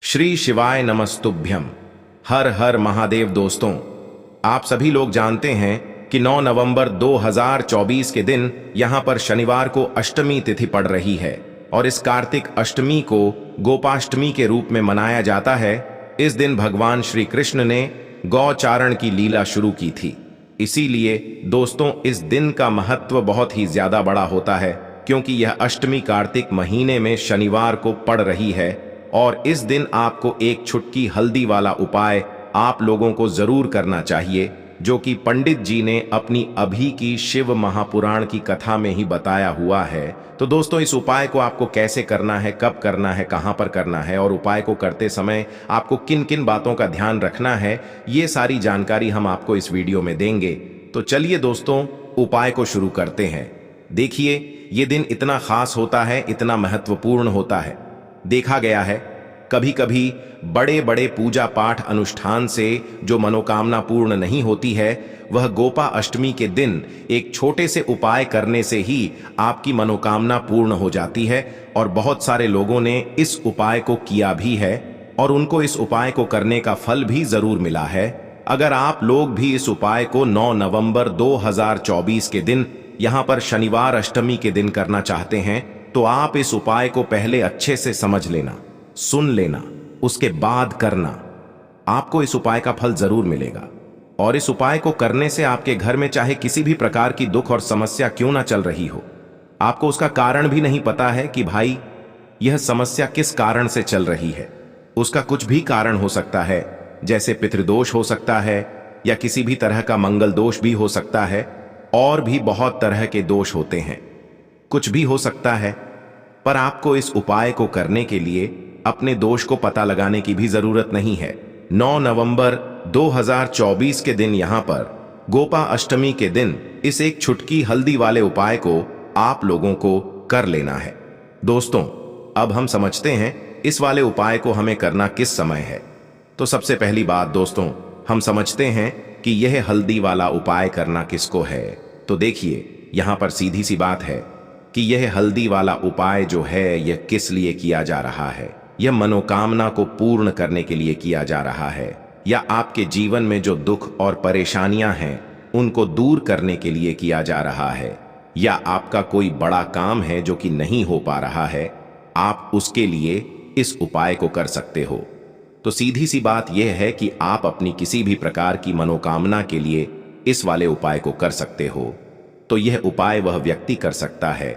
श्री शिवाय नमस्तुभ्यम। हर हर महादेव। दोस्तों, आप सभी लोग जानते हैं कि 9 नवंबर 2024 के दिन यहां पर शनिवार को अष्टमी तिथि पड़ रही है और इस कार्तिक अष्टमी को गोपाष्टमी के रूप में मनाया जाता है। इस दिन भगवान श्री कृष्ण ने गौचारण की लीला शुरू की थी। इसीलिए दोस्तों, इस दिन का महत्व बहुत ही ज्यादा बड़ा होता है क्योंकि यह अष्टमी कार्तिक महीने में शनिवार को पड़ रही है और इस दिन आपको एक छुटकी हल्दी वाला उपाय आप लोगों को जरूर करना चाहिए, जो कि पंडित जी ने अपनी अभी की शिव महापुराण की कथा में ही बताया हुआ है। तो दोस्तों, इस उपाय को आपको कैसे करना है, कब करना है, कहां पर करना है और उपाय को करते समय आपको किन किन बातों का ध्यान रखना है, ये सारी जानकारी हम आपको इस वीडियो में देंगे। तो चलिए दोस्तों, उपाय को शुरू करते हैं। देखिए, ये दिन इतना खास होता है, इतना महत्वपूर्ण होता है। देखा गया है कभी कभी बड़े बड़े पूजा पाठ अनुष्ठान से जो मनोकामना पूर्ण नहीं होती है, वह गोपा अष्टमी के दिन एक छोटे से उपाय करने से ही आपकी मनोकामना पूर्ण हो जाती है। और बहुत सारे लोगों ने इस उपाय को किया भी है और उनको इस उपाय को करने का फल भी जरूर मिला है। अगर आप लोग भी इस उपाय को 9 नवंबर 2024 के दिन यहां पर शनिवार अष्टमी के दिन करना चाहते हैं, तो आप इस उपाय को पहले अच्छे से समझ लेना, सुन लेना, उसके बाद करना। आपको इस उपाय का फल जरूर मिलेगा। और इस उपाय को करने से आपके घर में चाहे किसी भी प्रकार की दुख और समस्या क्यों ना चल रही हो, आपको उसका कारण भी नहीं पता है कि भाई यह समस्या किस कारण से चल रही है। उसका कुछ भी कारण हो सकता है, जैसे पितृदोष हो सकता है या किसी भी तरह का मंगल दोष भी हो सकता है, और भी बहुत तरह के दोष होते हैं। कुछ भी हो सकता है, पर आपको इस उपाय को करने के लिए अपने दोष को पता लगाने की भी जरूरत नहीं है। 9 नवंबर 2024 के दिन यहां पर गोपा अष्टमी के दिन इस एक छुटकी हल्दी वाले उपाय को आप लोगों को कर लेना है। दोस्तों, अब हम समझते हैं इस वाले उपाय को हमें करना किस समय है। तो सबसे पहली बात दोस्तों, हम समझते हैं कि यह हल्दी वाला उपाय करना किसको है। तो देखिए, यहां पर सीधी सी बात है कि यह हल्दी वाला उपाय जो है यह किस लिए किया जा रहा है। यह मनोकामना को पूर्ण करने के लिए किया जा रहा है, या आपके जीवन में जो दुख और परेशानियां हैं उनको दूर करने के लिए किया जा रहा है, या आपका कोई बड़ा काम है जो कि नहीं हो पा रहा है, आप उसके लिए इस उपाय को कर सकते हो। तो सीधी सी बात यह है कि आप अपनी किसी भी प्रकार की मनोकामना के लिए इस वाले उपाय को कर सकते हो। तो यह उपाय वह व्यक्ति कर सकता है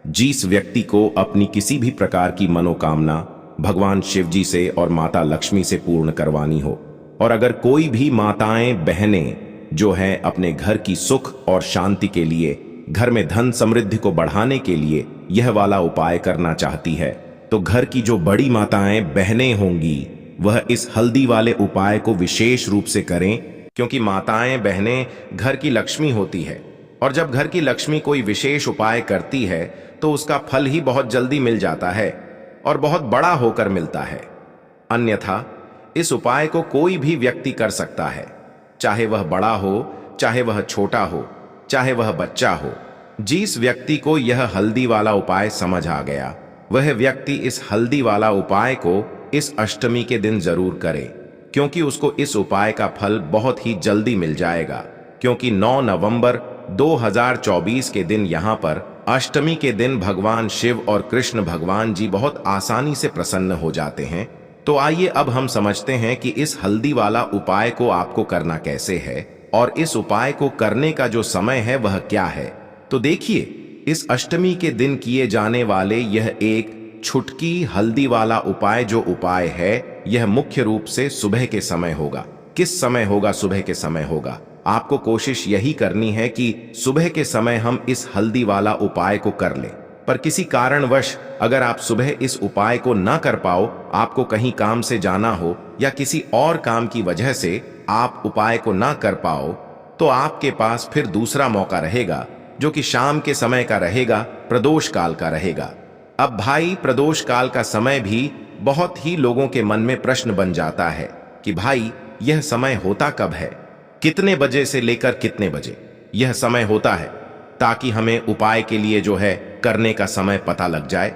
जिस व्यक्ति को अपनी किसी भी प्रकार की मनोकामना भगवान शिव जी से और माता लक्ष्मी से पूर्ण करवानी हो। और अगर कोई भी माताएं बहनें जो हैं अपने घर की सुख और शांति के लिए, घर में धन समृद्धि को बढ़ाने के लिए यह वाला उपाय करना चाहती है, तो घर की जो बड़ी माताएं बहनें होंगी वह इस हल्दी वाले उपाय को विशेष रूप से करें, क्योंकि माताएं बहनें घर की लक्ष्मी होती है और जब घर की लक्ष्मी कोई विशेष उपाय करती है तो उसका फल ही बहुत जल्दी मिल जाता है और बहुत बड़ा होकर मिलता है। अन्यथा इस उपाय को कोई भी व्यक्ति कर सकता है, चाहे वह बड़ा हो, चाहे वह छोटा हो, चाहे वह बच्चा हो। जिस व्यक्ति को यह हल्दी वाला उपाय समझ आ गया, वह व्यक्ति इस हल्दी वाला उपाय को इस अष्टमी के दिन जरूर करे, क्योंकि उसको इस उपाय का फल बहुत ही जल्दी मिल जाएगा। क्योंकि 9 नवंबर 2024 के दिन यहां पर अष्टमी के दिन भगवान शिव और कृष्ण भगवान जी बहुत आसानी से प्रसन्न हो जाते हैं। तो आइए अब हम समझते हैं कि इस हल्दी वाला उपाय को आपको करना कैसे है और इस उपाय को करने का जो समय है वह क्या है। तो देखिए, इस अष्टमी के दिन किए जाने वाले यह एक छुटकी हल्दी वाला उपाय जो उपाय है, यह मुख्य रूप से सुबह के समय होगा। किस समय होगा? सुबह के समय होगा। आपको कोशिश यही करनी है कि सुबह के समय हम इस हल्दी वाला उपाय को कर लें। पर किसी कारणवश अगर आप सुबह इस उपाय को ना कर पाओ, आपको कहीं काम से जाना हो या किसी और काम की वजह से आप उपाय को ना कर पाओ, तो आपके पास फिर दूसरा मौका रहेगा, जो कि शाम के समय का रहेगा, प्रदोष काल का रहेगा। अब भाई, प्रदोष काल का समय भी बहुत ही लोगों के मन में प्रश्न बन जाता है कि भाई यह समय होता कब है, कितने बजे से लेकर कितने बजे यह समय होता है, ताकि हमें उपाय के लिए जो है करने का समय पता लग जाए।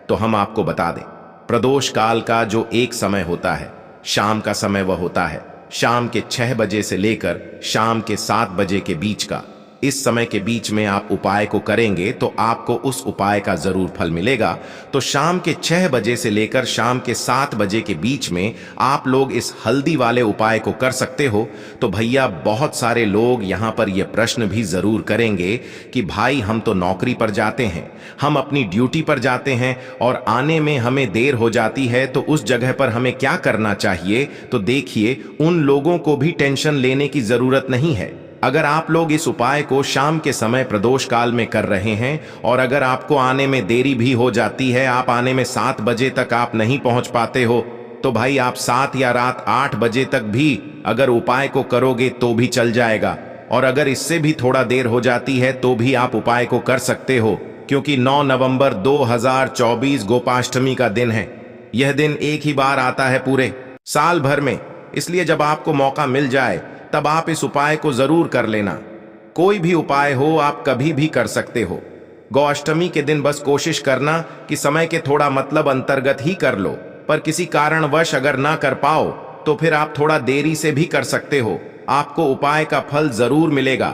तो हम आपको बता दें प्रदोष काल का जो एक समय होता है, शाम का समय वह होता है शाम के 6 बजे से लेकर शाम के 7 बजे के बीच का। इस समय के बीच में आप उपाय को करेंगे तो आपको उस उपाय का जरूर फल मिलेगा। तो शाम के 6 बजे से लेकर शाम के 7 बजे के बीच में आप लोग इस हल्दी वाले उपाय को कर सकते हो। तो भैया बहुत सारे लोग यहाँ पर यह प्रश्न भी जरूर करेंगे कि भाई हम तो नौकरी पर जाते हैं, हम अपनी ड्यूटी पर जाते हैं और आने में हमें देर हो जाती है, तो उस जगह पर हमें क्या करना चाहिए। तो देखिए, उन लोगों को भी टेंशन लेने की जरूरत नहीं है। अगर आप लोग इस उपाय को शाम के समय प्रदोष काल में कर रहे हैं और अगर आपको आने में देरी भी हो जाती है, आप आने में 7 बजे तक आप नहीं पहुंच पाते हो, तो भाई आप 7 या रात 8 बजे तक भी अगर उपाय को करोगे तो भी चल जाएगा। और अगर इससे भी थोड़ा देर हो जाती है तो भी आप उपाय को कर सकते हो, क्योंकि 9 नवंबर 2024 गोपाष्टमी का दिन है। यह दिन एक ही बार आता है पूरे साल भर में, इसलिए जब आपको मौका मिल जाए तब आप इस उपाय को जरूर कर लेना। कोई भी उपाय हो आप कभी भी कर सकते हो। गौअष्टमी के दिन बस कोशिश करना कि समय के थोड़ा मतलब अंतर्गत ही कर लो, पर किसी कारणवश अगर ना कर पाओ तो फिर आप थोड़ा देरी से भी कर सकते हो, आपको उपाय का फल जरूर मिलेगा।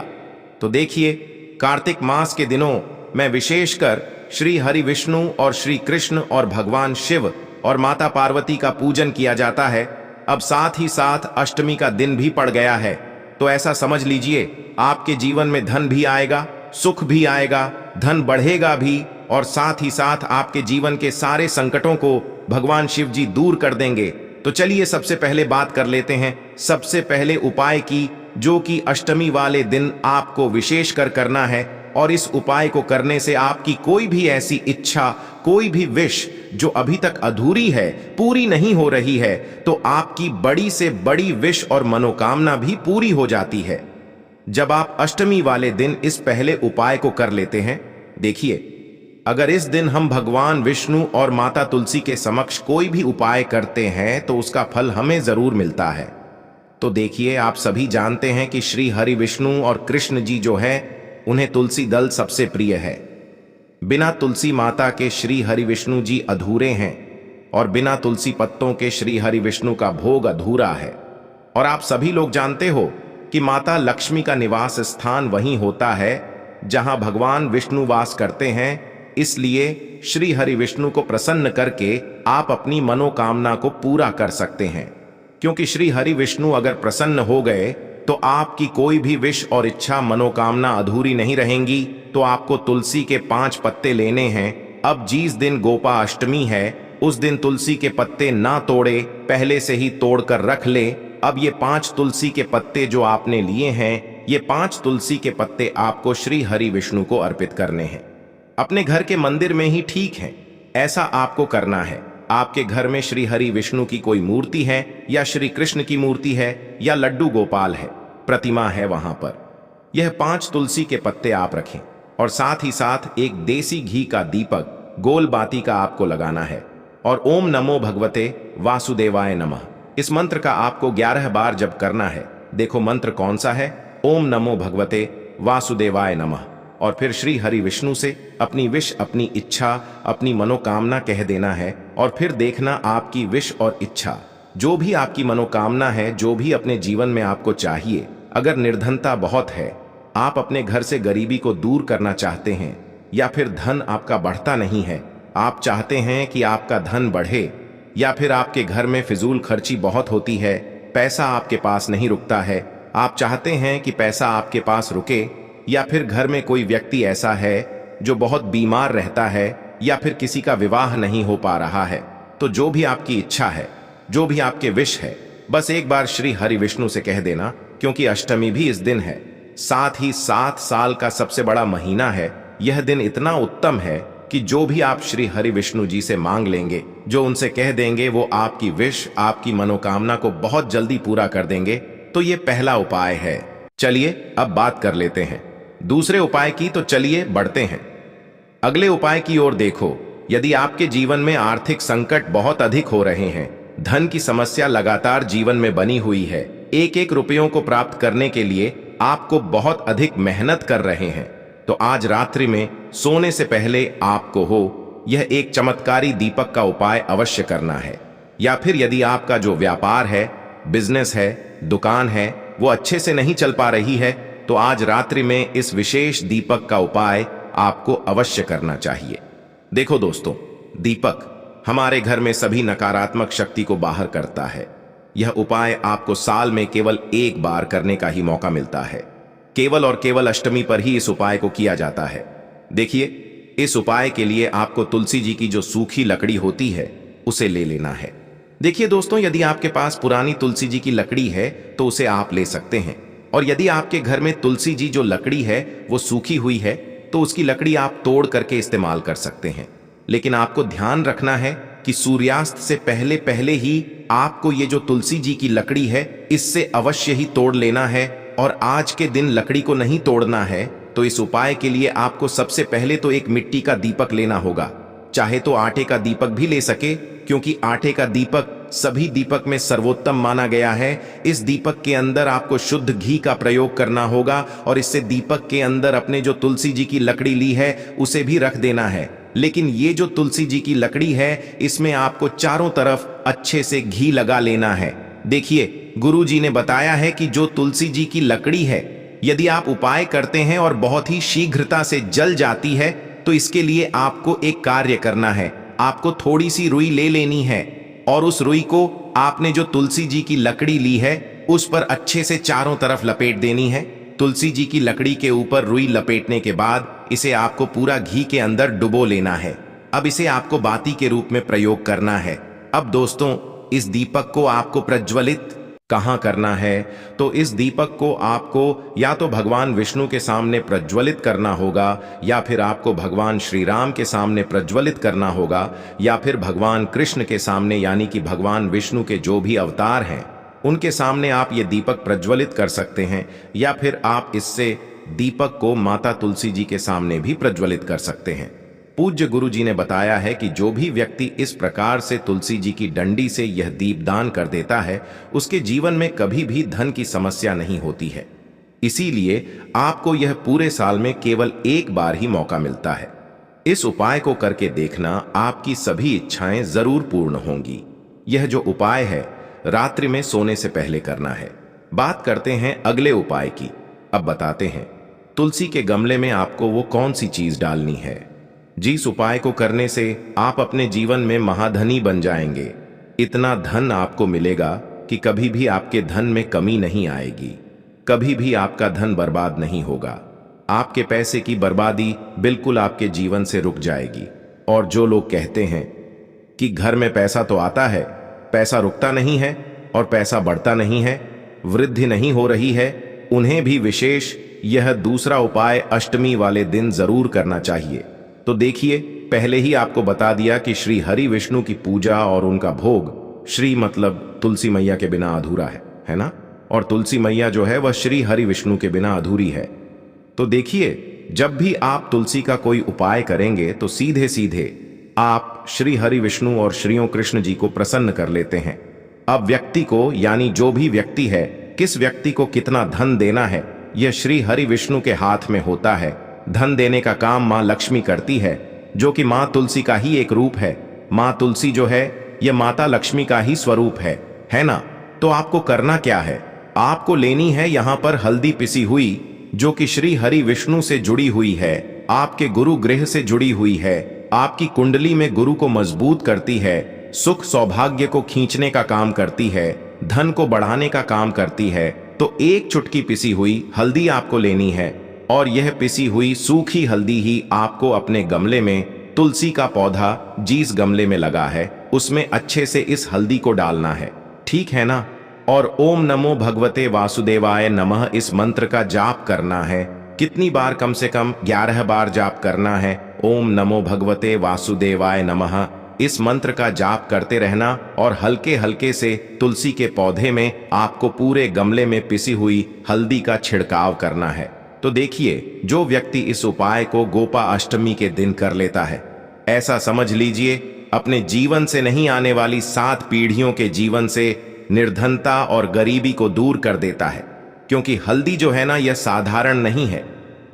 तो देखिए, कार्तिक मास के दिनों में विशेषकर श्री हरि विष्णु और श्री कृष्ण और भगवान शिव और माता पार्वती का पूजन किया जाता है। अब साथ ही साथ अष्टमी का दिन भी पड़ गया है, तो ऐसा समझ लीजिए आपके जीवन में धन भी आएगा, सुख भी आएगा, धन बढ़ेगा भी, और साथ ही साथ आपके जीवन के सारे संकटों को भगवान शिव जी दूर कर देंगे। तो चलिए सबसे पहले बात कर लेते हैं सबसे पहले उपाय की, जो कि अष्टमी वाले दिन आपको विशेष कर करना है। और इस उपाय को करने से आपकी कोई भी ऐसी इच्छा, कोई भी विश जो अभी तक अधूरी है, पूरी नहीं हो रही है, तो आपकी बड़ी से बड़ी विश और मनोकामना भी पूरी हो जाती है जब आप अष्टमी वाले दिन इस पहले उपाय को कर लेते हैं। देखिए, अगर इस दिन हम भगवान विष्णु और माता तुलसी के समक्ष कोई भी उपाय करते हैं तो उसका फल हमें जरूर मिलता है। तो देखिए, आप सभी जानते हैं कि श्री हरि विष्णु और कृष्ण जी जो है, उन्हें तुलसी दल सबसे प्रिय है। बिना तुलसी माता के श्री हरि विष्णु जी अधूरे हैं और बिना तुलसी पत्तों के श्री हरि विष्णु का भोग अधूरा है। और आप सभी लोग जानते हो कि माता लक्ष्मी का निवास स्थान वहीं होता है जहां भगवान विष्णु वास करते हैं। इसलिए श्री हरि विष्णु को प्रसन्न करके आप अपनी मनोकामना को पूरा कर सकते हैं, क्योंकि श्री हरि विष्णु अगर प्रसन्न हो गए तो आपकी कोई भी विश और इच्छा, मनोकामना अधूरी नहीं रहेंगी। तो आपको तुलसी के 5 पत्ते लेने हैं। अब जिस दिन गोपा अष्टमी है उस दिन तुलसी के पत्ते ना तोड़े, पहले से ही तोड़कर रख ले। अब ये 5 तुलसी के पत्ते जो आपने लिए हैं, ये 5 तुलसी के पत्ते आपको श्री हरि विष्णु को अर्पित करने हैं। अपने घर के मंदिर में ही ठीक है, ऐसा आपको करना है। आपके घर में श्री हरि विष्णु की कोई मूर्ति है या श्री कृष्ण की मूर्ति है या लड्डू गोपाल है, प्रतिमा है, वहां पर यह 5 तुलसी के पत्ते आप रखें और साथ ही साथ एक देसी घी का दीपक गोल बाती का आपको लगाना है और ओम नमो भगवते वासुदेवाय नमः इस मंत्र का आपको 11 बार जप करना है। देखो मंत्र कौन सा है, ओम नमो भगवते वासुदेवाय नमः। और फिर श्री हरि विष्णु से अपनी विश, अपनी इच्छा, अपनी मनोकामना कह देना है और फिर देखना आपकी विश और इच्छा, जो भी आपकी मनोकामना है, जो भी अपने जीवन में आपको चाहिए। अगर निर्धनता बहुत है, आप अपने घर से गरीबी को दूर करना चाहते हैं, या फिर धन आपका बढ़ता नहीं है, आप चाहते हैं कि आपका धन बढ़े, या फिर आपके घर में फिजूल खर्ची बहुत होती है, पैसा आपके पास नहीं रुकता है, आप चाहते हैं कि पैसा आपके पास रुके, या फिर घर में कोई व्यक्ति ऐसा है जो बहुत बीमार रहता है, या फिर किसी का विवाह नहीं हो पा रहा है, तो जो भी आपकी इच्छा है, जो भी आपके विश है, बस एक बार श्री हरि विष्णु से कह देना, क्योंकि अष्टमी भी इस दिन है। साथ ही 7 साल का सबसे बड़ा महीना है। यह दिन इतना उत्तम है कि जो भी आप श्री हरि विष्णु जी से मांग लेंगे, जो उनसे कह देंगे, वो आपकी विश, आपकी मनोकामना को बहुत जल्दी पूरा कर देंगे। तो ये पहला उपाय है। चलिए अब बात कर लेते हैं दूसरे उपाय की। तो चलिए बढ़ते हैं अगले उपाय की ओर। देखो, यदि आपके जीवन में आर्थिक संकट बहुत अधिक हो रहे हैं, धन की समस्या लगातार जीवन में बनी हुई है, एक एक रुपयों को प्राप्त करने के लिए आपको बहुत अधिक मेहनत कर रहे हैं, तो आज रात्रि में सोने से पहले आपको यह एक चमत्कारी दीपक का उपाय अवश्य करना है। या फिर यदि आपका जो व्यापार है, बिजनेस है, दुकान है, वो अच्छे से नहीं चल पा रही है, तो आज रात्रि में इस विशेष दीपक का उपाय आपको अवश्य करना चाहिए। देखो दोस्तों, दीपक हमारे घर में सभी नकारात्मक शक्ति को बाहर करता है। यह उपाय आपको साल में केवल एक बार करने का ही मौका मिलता है। केवल और केवल अष्टमी पर ही इस उपाय को किया जाता है। देखिए, इस उपाय के लिए आपको तुलसी जी की जो सूखी लकड़ी होती है उसे ले लेना है। देखिए दोस्तों, यदि आपके पास पुरानी तुलसी जी की लकड़ी है तो उसे आप ले सकते हैं, और यदि आपके घर में तुलसी जी जो लकड़ी है वो सूखी हुई है तो उसकी लकड़ी आप तोड़ करके इस्तेमाल कर सकते हैं। लेकिन आपको ध्यान रखना है कि सूर्यास्त से पहले पहले ही आपको ये जो तुलसी जी की लकड़ी है इससे अवश्य ही तोड़ लेना है, और आज के दिन लकड़ी को नहीं तोड़ना है। तो इस उपाय के लिए आपको सबसे पहले तो एक मिट्टी का दीपक लेना होगा। चाहे तो आटे का दीपक भी ले सके, क्योंकि आटे का दीपक सभी दीपक में सर्वोत्तम माना गया है। इस दीपक के अंदर आपको शुद्ध घी का प्रयोग करना होगा, और इससे दीपक के अंदर अपने जो तुलसी जी की लकड़ी ली है उसे भी रख देना है। लेकिन ये जो तुलसी जी की लकड़ी है इसमें आपको चारों तरफ अच्छे से घी लगा लेना है। देखिए, गुरु जी ने बताया है कि जो तुलसी जी की लकड़ी है यदि आप उपाय करते हैं और बहुत ही शीघ्रता से जल जाती है, तो इसके लिए आपको एक कार्य करना है। आपको थोड़ी सी रुई ले लेनी है, और उस रुई को आपने जो तुलसी जी की लकड़ी ली है उस पर अच्छे से चारों तरफ लपेट देनी है। तुलसी जी की लकड़ी के ऊपर रुई लपेटने के बाद इसे आपको पूरा घी के अंदर डुबो लेना है। अब इसे आपको बाती के रूप में प्रयोग करना है। अब दोस्तों, इस दीपक को आपको प्रज्वलित कहाँ करना है? तो इस दीपक को आपको या तो भगवान विष्णु के सामने प्रज्वलित करना होगा, या फिर आपको भगवान श्री राम के सामने प्रज्वलित करना होगा, या फिर भगवान कृष्ण के सामने, यानी कि भगवान विष्णु के जो भी अवतार हैं उनके सामने आप ये दीपक प्रज्वलित कर सकते हैं। या फिर आप इससे दीपक को माता तुलसी जी के सामने भी प्रज्वलित कर सकते हैं। पूज्य गुरु जी ने बताया है कि जो भी व्यक्ति इस प्रकार से तुलसी जी की डंडी से यह दीपदान कर देता है उसके जीवन में कभी भी धन की समस्या नहीं होती है। इसीलिए आपको यह पूरे साल में केवल एक बार ही मौका मिलता है। इस उपाय को करके देखना, आपकी सभी इच्छाएं जरूर पूर्ण होंगी। यह जो उपाय है रात्रि में सोने से पहले करना है। बात करते हैं अगले उपाय की। अब बताते हैं तुलसी के गमले में आपको वो कौन सी चीज डालनी है। जिस उपाय को करने से आप अपने जीवन में महाधनी बन जाएंगे। इतना धन आपको मिलेगा कि कभी भी आपके धन में कमी नहीं आएगी, कभी भी आपका धन बर्बाद नहीं होगा। आपके पैसे की बर्बादी बिल्कुल आपके जीवन से रुक जाएगी। और जो लोग कहते हैं कि घर में पैसा तो आता है, पैसा रुकता नहीं है और पैसा बढ़ता नहीं है, वृद्धि नहीं हो रही है, उन्हें भी विशेष यह दूसरा उपाय अष्टमी वाले दिन जरूर करना चाहिए। तो देखिए, पहले ही आपको बता दिया कि श्री हरि विष्णु की पूजा और उनका भोग, श्री मतलब तुलसी मैया के बिना अधूरा है ना? और तुलसी मैया जो है वह श्री हरि विष्णु के बिना अधूरी है। तो देखिए, जब भी आप तुलसी का कोई उपाय करेंगे तो सीधे सीधे आप श्री हरि विष्णु और श्रीओ कृष्ण जी को प्रसन्न कर लेते हैं। अब व्यक्ति को, यानी जो भी व्यक्ति है, किस व्यक्ति को कितना धन देना है यह श्री हरि विष्णु के हाथ में होता है। धन देने का काम माँ लक्ष्मी करती है, जो कि माँ तुलसी का ही एक रूप है। माँ तुलसी जो है यह माता लक्ष्मी का ही स्वरूप है ना? तो आपको करना क्या है? आपको लेनी है यहाँ पर हल्दी पिसी हुई, जो कि श्री हरि विष्णु से जुड़ी हुई है, आपके गुरु गृह से जुड़ी हुई है, आपकी कुंडली में गुरु को मजबूत करती है, सुख सौभाग्य को खींचने का काम करती है, धन को बढ़ाने का काम करती है। तो एक चुटकी पिसी हुई हल्दी आपको लेनी है, और यह पिसी हुई सूखी हल्दी ही आपको अपने गमले में, तुलसी का पौधा जिस गमले में लगा है उसमें अच्छे से इस हल्दी को डालना है। ठीक है ना? और ओम नमो भगवते वासुदेवाय नमः इस मंत्र का जाप करना है। कितनी बार? कम से कम 11 बार जाप करना है। ओम नमो भगवते वासुदेवाय नमः इस मंत्र का जाप करते रहना, और हल्के हल्के से तुलसी के पौधे में आपको पूरे गमले में पिसी हुई हल्दी का छिड़काव करना है। तो देखिए, जो व्यक्ति इस उपाय को गोपा अष्टमी के दिन कर लेता है, ऐसा समझ लीजिए अपने जीवन से नहीं आने वाली 7 पीढ़ियों के जीवन से निर्धनता और गरीबी को दूर कर देता है। क्योंकि हल्दी जो है ना, यह साधारण नहीं है,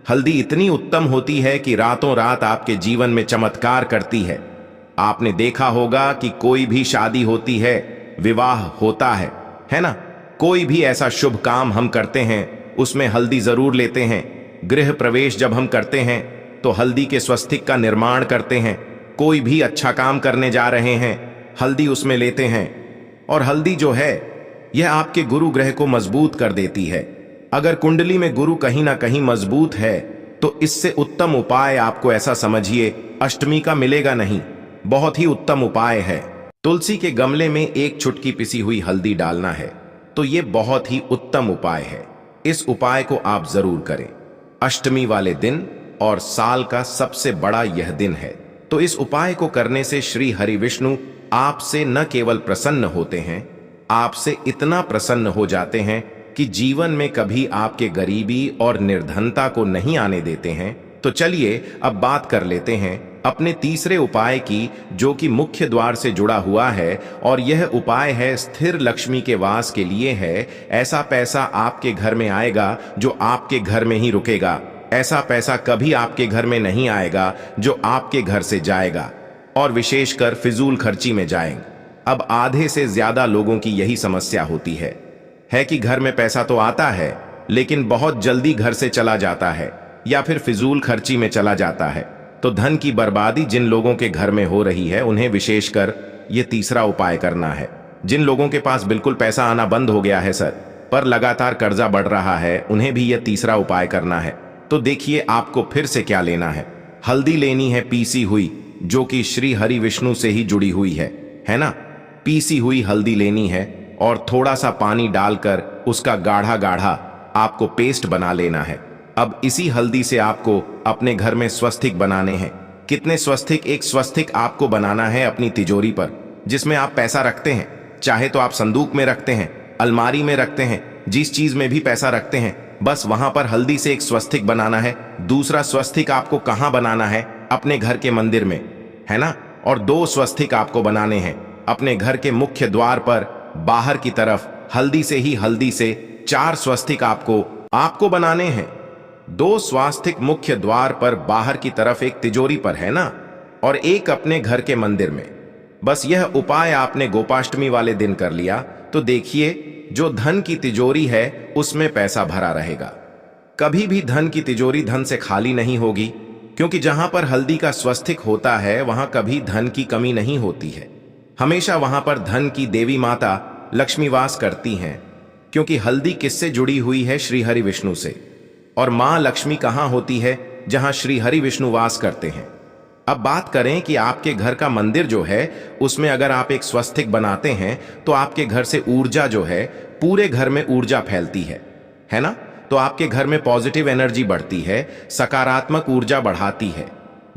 हल्दी इतनी उत्तम होती है कि रातों रात आपके जीवन में चमत्कार करती है। आपने देखा होगा कि कोई भी शादी होती है, विवाह होता है ना? कोई भी ऐसा शुभ काम हम करते हैं उसमें हल्दी जरूर लेते हैं। गृह प्रवेश जब हम करते हैं तो हल्दी के स्वस्तिक का निर्माण करते हैं। कोई भी अच्छा काम करने जा रहे हैं, हल्दी उसमें लेते हैं। और हल्दी जो है यह आपके गुरु ग्रह को मजबूत कर देती है। अगर कुंडली में गुरु कहीं ना कहीं मजबूत है तो इससे उत्तम उपाय आपको ऐसा समझिए अष्टमी का मिलेगा नहीं। बहुत ही उत्तम उपाय है। तुलसी के गमले में एक चुटकी पिसी हुई हल्दी डालना है, तो यह बहुत ही उत्तम उपाय है। इस उपाय को आप जरूर करें। अष्टमी वाले दिन और साल का सबसे बड़ा यह दिन है, तो इस उपाय को करने से श्री हरि विष्णु आपसे न केवल प्रसन्न होते हैं, आपसे इतना प्रसन्न हो जाते हैं कि जीवन में कभी आपके गरीबी और निर्धनता को नहीं आने देते हैं। तो चलिए अब बात कर लेते हैं अपने तीसरे उपाय की, जो कि मुख्य द्वार से जुड़ा हुआ है। और यह उपाय है स्थिर लक्ष्मी के वास के लिए है। ऐसा पैसा आपके घर में आएगा जो आपके घर में ही रुकेगा। ऐसा पैसा कभी आपके घर में नहीं आएगा जो आपके घर से जाएगा, और विशेषकर फिजूल खर्ची में जाएंगे। अब आधे से ज्यादा लोगों की यही समस्या होती है कि घर में पैसा तो आता है लेकिन बहुत जल्दी घर से चला जाता है या फिर फिजूल खर्ची में चला जाता है। तो धन की बर्बादी जिन लोगों के घर में हो रही है उन्हें विशेषकर ये तीसरा उपाय करना है। जिन लोगों के पास बिल्कुल पैसा आना बंद हो गया है सर, पर लगातार कर्जा बढ़ रहा है, उन्हें भी यह तीसरा उपाय करना है। तो देखिए आपको फिर से क्या लेना है। हल्दी लेनी है पीसी हुई, जो कि श्री हरि विष्णु से ही जुड़ी हुई है ना? पीसी हुई हल्दी लेनी है और थोड़ा सा पानी डालकर उसका गाढ़ा गाढ़ा आपको पेस्ट बना लेना है। अब इसी हल्दी से आपको अपने घर में स्वस्तिक बनाने हैं। कितने स्वस्तिक? एक स्वस्तिक आपको बनाना है अपनी तिजोरी पर, जिसमें आप पैसा रखते हैं। चाहे तो आप संदूक में रखते हैं, अलमारी में रखते हैं, जिस चीज में भी पैसा रखते हैं, बस वहां पर हल्दी से एक स्वस्तिक बनाना है। दूसरा स्वस्तिक आपको कहां बनाना है? अपने घर के मंदिर में, है ना? और 2 स्वस्तिक आपको बनाने हैं अपने घर के मुख्य द्वार पर बाहर की तरफ। हल्दी से 4 स्वस्तिक आपको बनाने हैं। 2 स्वास्तिक मुख्य द्वार पर बाहर की तरफ, एक तिजोरी पर, है ना? और एक अपने घर के मंदिर में। बस यह उपाय आपने गोपाष्टमी वाले दिन कर लिया तो देखिए जो धन की तिजोरी है उसमें पैसा भरा रहेगा। कभी भी धन की तिजोरी धन से खाली नहीं होगी, क्योंकि जहां पर हल्दी का स्वस्तिक होता है वहां कभी धन की कमी नहीं होती है। हमेशा वहां पर धन की देवी माता लक्ष्मी वास करती हैं, क्योंकि हल्दी किससे जुड़ी हुई है? श्री हरि विष्णु से। और मां लक्ष्मी कहां होती है? जहां श्री हरि विष्णु वास करते हैं। अब बात करें कि आपके घर का मंदिर जो है उसमें अगर आप एक स्वस्तिक बनाते हैं तो आपके घर से ऊर्जा जो है, पूरे घर में ऊर्जा फैलती है ना? तो आपके घर में पॉजिटिव एनर्जी बढ़ती है, सकारात्मक ऊर्जा बढ़ाती है।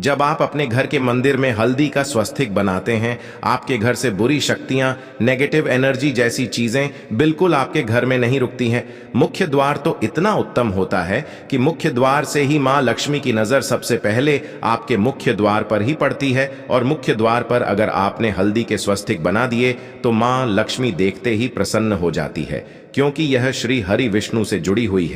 जब आप अपने घर के मंदिर में हल्दी का स्वस्तिक बनाते हैं, आपके घर से बुरी शक्तियां, नेगेटिव एनर्जी जैसी चीजें बिल्कुल आपके घर में नहीं रुकती हैं। मुख्य द्वार तो इतना उत्तम होता है कि मुख्य द्वार से ही मां लक्ष्मी की नजर सबसे पहले आपके मुख्य द्वार पर ही पड़ती है। और मुख्य द्वार पर अगर आपने हल्दी के स्वस्तिक बना दिए तो मां लक्ष्मी देखते ही प्रसन्न हो जाती है, क्योंकि यह श्री हरि विष्णु से जुड़ी हुई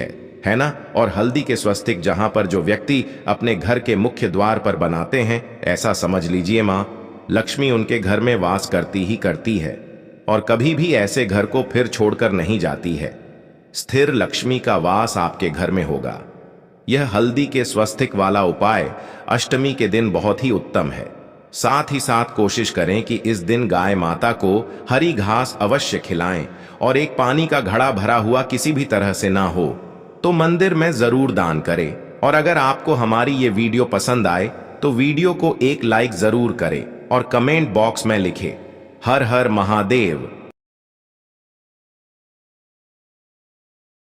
है ना? और हल्दी के स्वस्तिक जहां पर जो व्यक्ति अपने घर के मुख्य द्वार पर बनाते हैं, ऐसा समझ लीजिए मां लक्ष्मी उनके घर में वास करती ही करती है और कभी भी ऐसे घर को फिर छोड़कर नहीं जाती है। स्थिर लक्ष्मी का वास आपके घर में होगा। यह हल्दी के स्वस्तिक वाला उपाय अष्टमी के दिन बहुत ही उत्तम है। साथ ही साथ कोशिश करें कि इस दिन गाय माता को हरी घास अवश्य खिलाएं और एक पानी का घड़ा भरा हुआ किसी भी तरह से ना हो तो मंदिर में जरूर दान करें। और अगर आपको हमारी ये वीडियो पसंद आए तो वीडियो को एक लाइक जरूर करें और कमेंट बॉक्स में लिखें हर हर महादेव।